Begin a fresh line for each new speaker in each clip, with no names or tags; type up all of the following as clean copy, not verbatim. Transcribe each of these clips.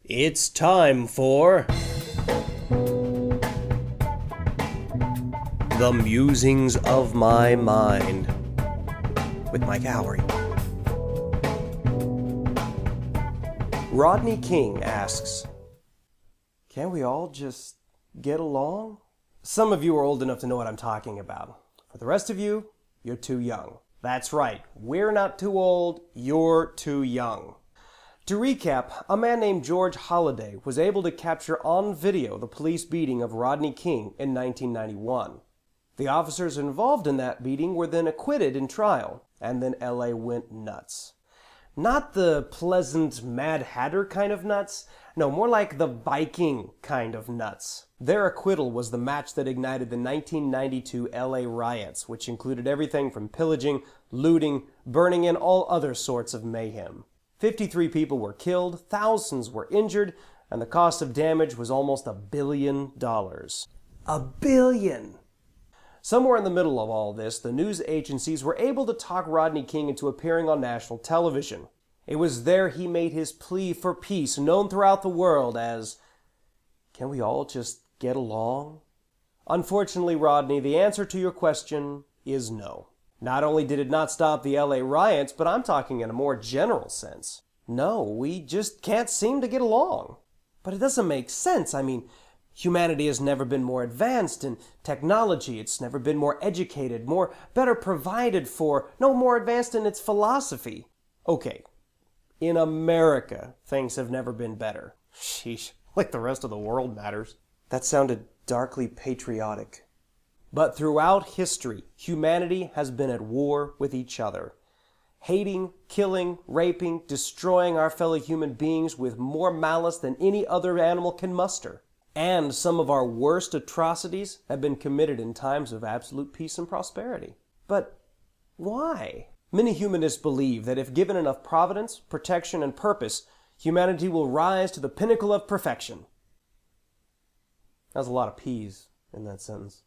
It's time for The Musings of My Mind with Micah Howery. Rodney King asks, "Can't we all just get along?" Some of you are old enough to know what I'm talking about. For the rest of you, you're too young. That's right, we're not too old, you're too young. To recap, a man named George Holliday was able to capture on video the police beating of Rodney King in 1991. The officers involved in that beating were then acquitted in trial, and then LA went nuts. Not the pleasant Mad Hatter kind of nuts, no, more like the Viking kind of nuts. Their acquittal was the match that ignited the 1992 LA riots, which included everything from pillaging, looting, burning, and all other sorts of mayhem. 53 people were killed, thousands were injured, and the cost of damage was almost $1 billion. $1 billion! Somewhere in the middle of all this, the news agencies were able to talk Rodney King into appearing on national television. It was there he made his plea for peace, known throughout the world as, "Can we all just get along?" Unfortunately, Rodney, the answer to your question is no. Not only did it not stop the LA riots, but I'm talking in a more general sense. No, we just can't seem to get along. But it doesn't make sense. I mean, humanity has never been more advanced in technology. It's never been more educated, better provided for, no more advanced in its philosophy. Okay, in America, things have never been better. Sheesh, like the rest of the world matters. That sounded darkly patriotic. But throughout history, humanity has been at war with each other. Hating, killing, raping, destroying our fellow human beings with more malice than any other animal can muster. And some of our worst atrocities have been committed in times of absolute peace and prosperity. But why? Many humanists believe that if given enough providence, protection, and purpose, humanity will rise to the pinnacle of perfection. That's a lot of P's in that sentence.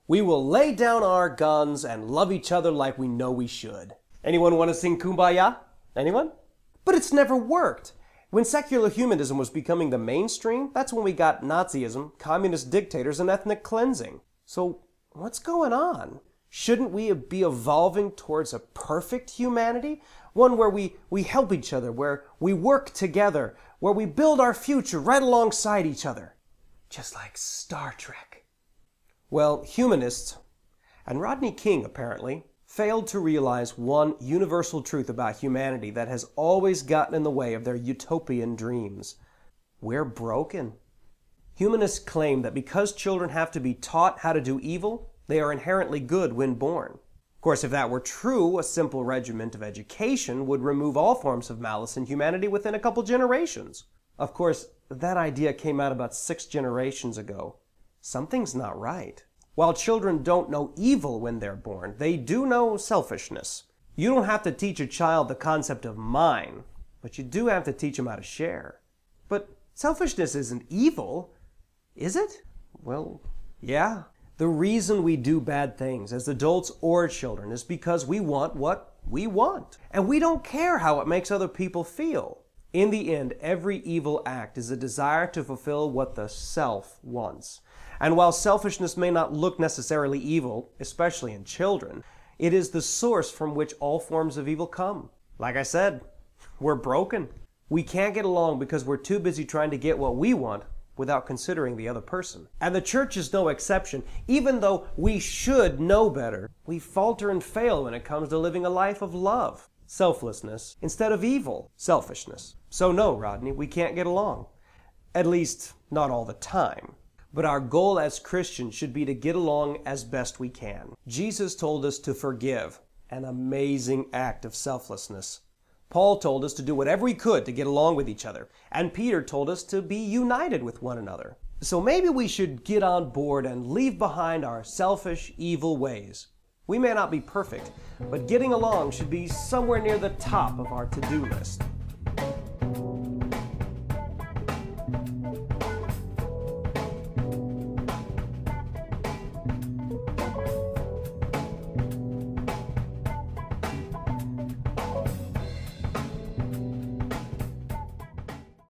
We will lay down our guns and love each other like we know we should. Anyone want to sing Kumbaya? Anyone? But it's never worked. When secular humanism was becoming the mainstream, that's when we got Nazism, communist dictators, and ethnic cleansing. So what's going on? Shouldn't we be evolving towards a perfect humanity? One where we help each other, where we work together, where we build our future right alongside each other. Just like Star Trek. Well, humanists, and Rodney King apparently, failed to realize one universal truth about humanity that has always gotten in the way of their utopian dreams. We're broken. Humanists claim that because children have to be taught how to do evil, they are inherently good when born. Of course, if that were true, a simple regiment of education would remove all forms of malice in humanity within a couple generations. Of course, that idea came out about 6 generations ago. Something's not right. While children don't know evil when they're born, they do know selfishness. You don't have to teach a child the concept of mine, but you do have to teach them how to share. But selfishness isn't evil, is it? Well, yeah. The reason we do bad things as adults or children is because we want what we want. And we don't care how it makes other people feel. In the end, every evil act is a desire to fulfill what the self wants. And while selfishness may not look necessarily evil, especially in children, it is the source from which all forms of evil come. Like I said, we're broken. We can't get along because we're too busy trying to get what we want without considering the other person. And the church is no exception. Even though we should know better, we falter and fail when it comes to living a life of love, selflessness, instead of evil, selfishness. So no, Rodney, we can't get along. At least, not all the time. But our goal as Christians should be to get along as best we can. Jesus told us to forgive, an amazing act of selflessness. Paul told us to do whatever we could to get along with each other. And Peter told us to be united with one another. So maybe we should get on board and leave behind our selfish, evil ways. We may not be perfect, but getting along should be somewhere near the top of our to-do list.